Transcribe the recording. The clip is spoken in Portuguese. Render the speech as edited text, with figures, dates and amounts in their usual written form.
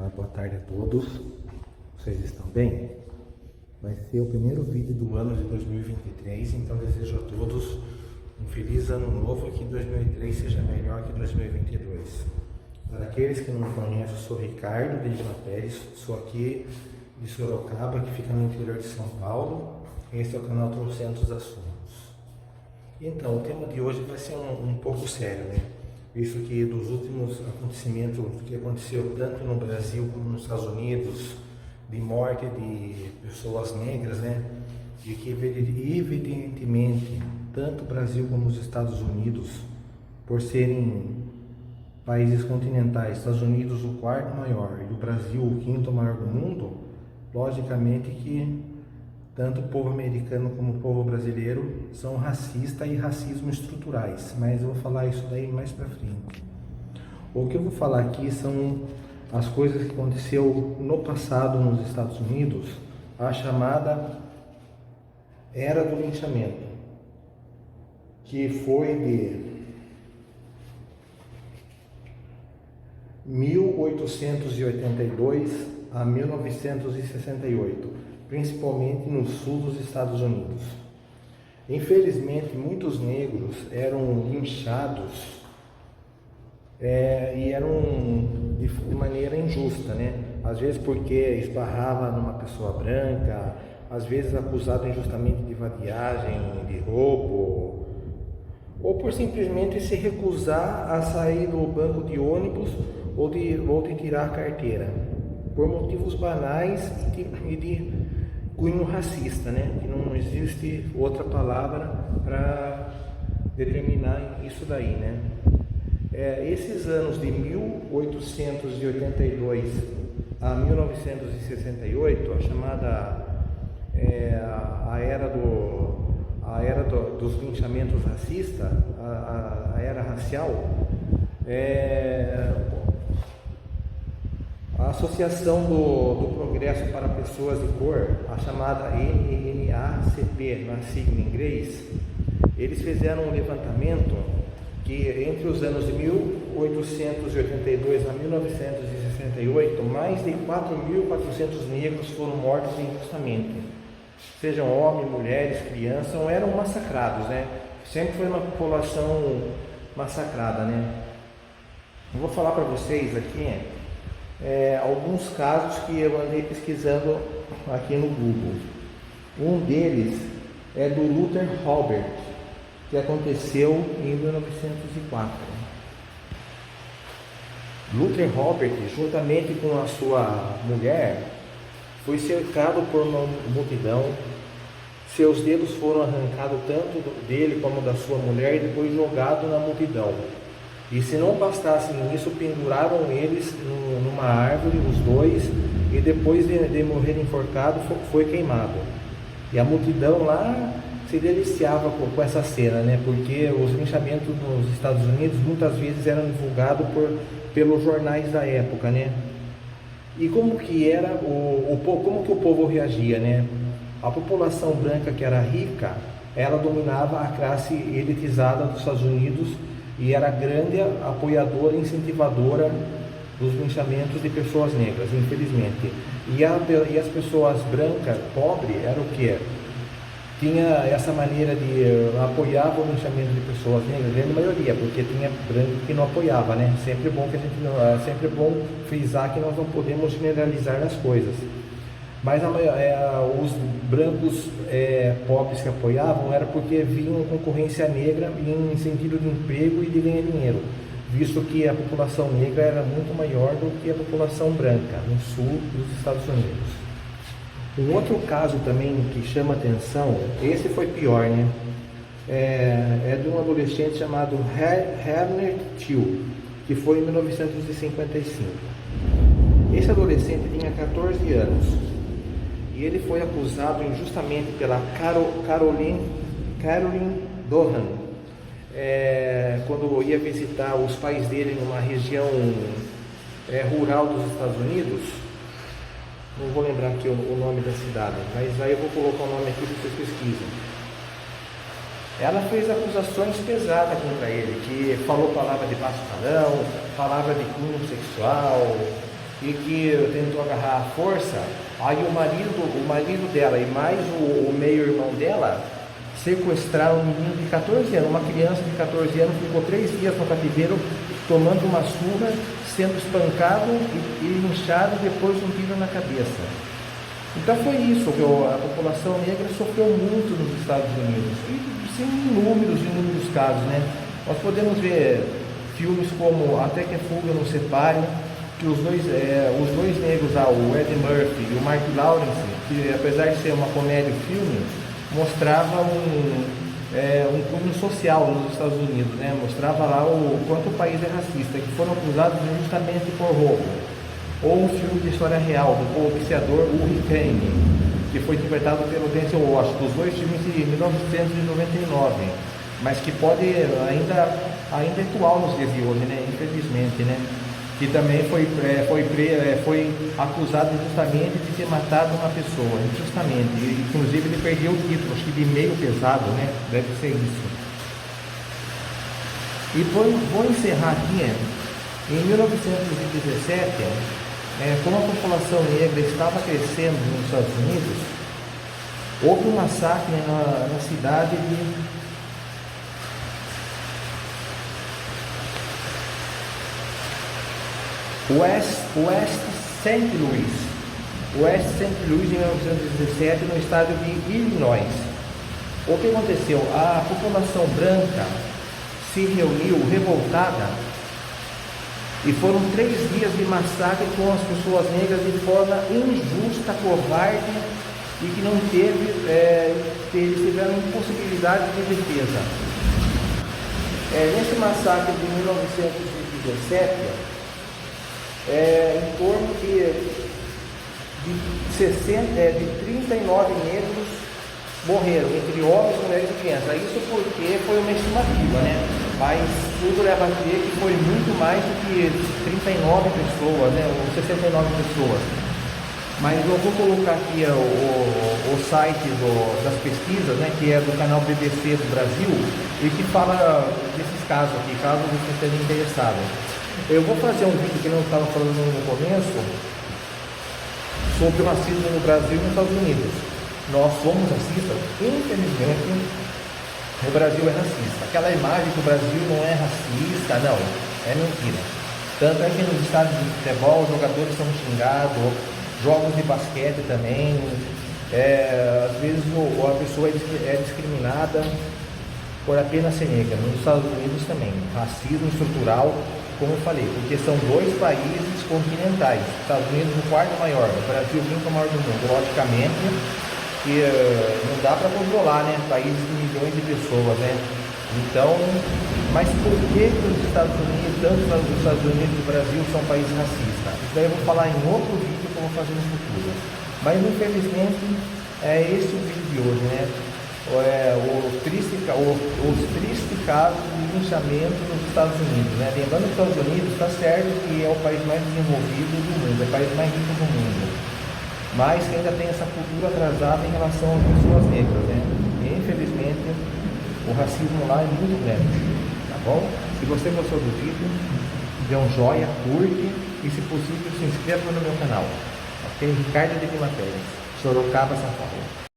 Olá, boa tarde a todos. Vocês estão bem? Vai ser o primeiro vídeo do ano de 2023, então desejo a todos um feliz ano novo e que 2023 seja melhor que 2022. Para aqueles que não me conhecem, eu sou Ricardo de Lima Pérez, sou aqui de Sorocaba, que fica no interior de São Paulo. Esse é o canal Trocentos Assuntos. Então, o tema de hoje vai ser um pouco sério, né? Visto que dos últimos acontecimentos que aconteceu tanto no Brasil como nos Estados Unidos, de morte de pessoas negras, né? De que evidentemente tanto o Brasil como os Estados Unidos, por serem países continentais, Estados Unidos o quarto maior e o Brasil o quinto maior do mundo, logicamente que tanto o povo americano como o povo brasileiro são racistas e racismo estruturais, mas eu vou falar isso daí mais pra frente. O que eu vou falar aqui são as coisas que aconteceu no passado nos Estados Unidos, a chamada Era do Linchamento, que foi de 1882 a 1968, principalmente no sul dos Estados Unidos. Infelizmente, muitos negros eram linchados e eram de maneira injusta, né? Às vezes porque esbarrava numa pessoa branca, às vezes acusado injustamente de vadiagem, de roubo, ou por simplesmente se recusar a sair do banco de ônibus ou de tirar a carteira, por motivos banais e de cunho racista, né? Que não existe outra palavra para determinar isso daí, né? Esses anos de 1882 a 1968, a chamada a era dos linchamentos racistas, a era racial, a Associação do Progresso para Pessoas de Cor, a chamada NAACP, na sigla em inglês, eles fizeram um levantamento que entre os anos de 1882 a 1968, mais de 4.400 negros foram mortos injustamente. Sejam homens, mulheres, crianças, eram massacrados, né? Sempre foi uma população massacrada, né? Eu vou falar para vocês aqui alguns casos que eu andei pesquisando aqui no Google. Um deles é do Luther Robert, que aconteceu em 1904. Luther Robert, juntamente com a sua mulher, foi cercado por uma multidão. Seus dedos foram arrancados tanto dele como da sua mulher e depois jogados na multidão. E se não bastasse nisso, penduraram eles numa árvore, os dois, e depois de morrer enforcado, foi queimado. E a multidão lá se deliciava com essa cena, né? Porque os linchamentos nos Estados Unidos muitas vezes eram divulgados pelos jornais da época, né? E como que era como que o povo reagia, né? A população branca, que era rica, ela dominava a classe elitizada dos Estados Unidos e era grande apoiadora e incentivadora dos linchamentos de pessoas negras, infelizmente. E as pessoas brancas, pobres, era o que? Tinha essa maneira de apoiar o linchamento de pessoas negras, grande maioria, porque tinha branco que não apoiava, né? Sempre é bom frisar que nós não podemos generalizar as coisas. Mas os brancos pobres que apoiavam era porque viam concorrência negra em sentido de emprego e de ganhar dinheiro, visto que a população negra era muito maior do que a população branca no sul dos Estados Unidos. Um outro caso também que chama atenção, esse foi pior, né? É de um adolescente chamado Ernest Till, que foi em 1955. Esse adolescente tinha 14 anos. E ele foi acusado injustamente pela Caroline Dohan, quando ia visitar os pais dele numa região rural dos Estados Unidos. Não vou lembrar aqui o nome da cidade, mas aí eu vou colocar o nome aqui para vocês pesquisem. Ela fez acusações pesadas contra ele, que falou palavra de baixo calão, palavra de cunho sexual, e que tentou agarrar à força. Aí o marido dela e mais o meio-irmão dela sequestraram um menino de 14 anos, uma criança de 14 anos, ficou 3 dias no cativeiro, tomando uma surra, sendo espancado e inchado, depois um tiro na cabeça. Então foi isso, que a população negra sofreu muito nos Estados Unidos, e sim, inúmeros casos, né? Nós podemos ver filmes como Até que a Fuga Nos Separe, que os dois negros, o Eddie Murphy e o Mark Lawrence, que apesar de ser uma comédia filme, mostrava um cunho social nos Estados Unidos, né? Mostrava lá o quanto o país é racista, que foram acusados justamente por roubo. Ou um filme de história real, do boxeador Hurricane, que foi interpretado pelo Denzel Washington, os dois filmes de 1999, mas que pode ainda é atual nos dias de hoje, né? Infelizmente, né? Que também foi acusado justamente de ter matado uma pessoa, injustamente. Inclusive ele perdeu o título, acho que de meio pesado, né? Deve ser isso. E vou encerrar aqui, em 1917, como a população negra estava crescendo nos Estados Unidos, houve um massacre na cidade de West St. Louis, em 1917, no estado de Illinois. O que aconteceu? A população branca se reuniu revoltada e foram 3 dias de massacre com as pessoas negras de forma injusta, covarde e que não eles tiveram impossibilidade de defesa. Nesse massacre de 1917, em torno de 39 negros morreram, entre homens, mulheres e crianças. Isso porque foi uma estimativa, né? Mas tudo leva a crer que foi muito mais do que 39 pessoas, né? Ou 69 pessoas. Mas eu vou colocar aqui o site das pesquisas, né? Que é do canal BBC do Brasil, e que fala desses casos aqui, caso você esteja interessado. Eu vou fazer um vídeo que não estava falando no começo sobre o racismo no Brasil e nos Estados Unidos. Nós somos racistas, infelizmente o Brasil é racista. Aquela imagem que o Brasil não é racista, não, é mentira. Tanto é que nos estádios de futebol os jogadores são xingados, jogos de basquete também, às vezes a pessoa é discriminada por apenas ser negra. Nos Estados Unidos também, racismo estrutural, como eu falei, porque são 2 países continentais, Estados Unidos o 4º maior, o Brasil o 5º maior do mundo, logicamente, que não dá para controlar, né, países de milhões de pessoas, né, então, mas por que os Estados Unidos, tanto os Estados Unidos e o Brasil são países racistas? Isso daí eu vou falar em outro vídeo que eu vou fazer no futuro, mas infelizmente é esse o vídeo de hoje, né, os tristes casos de linchamento nos Estados Unidos, né? Lembrando que os Estados Unidos está certo que é o país mais desenvolvido do mundo, é o país mais rico do mundo, mas que ainda tem essa cultura atrasada em relação às pessoas negras, né? E, infelizmente o racismo lá é muito grande, tá bom? Se você gostou do vídeo, dê um joinha, curte e, se possível, se inscreva no meu canal, ok? Ricardo de Lima Pérez, Sorocaba, São Paulo.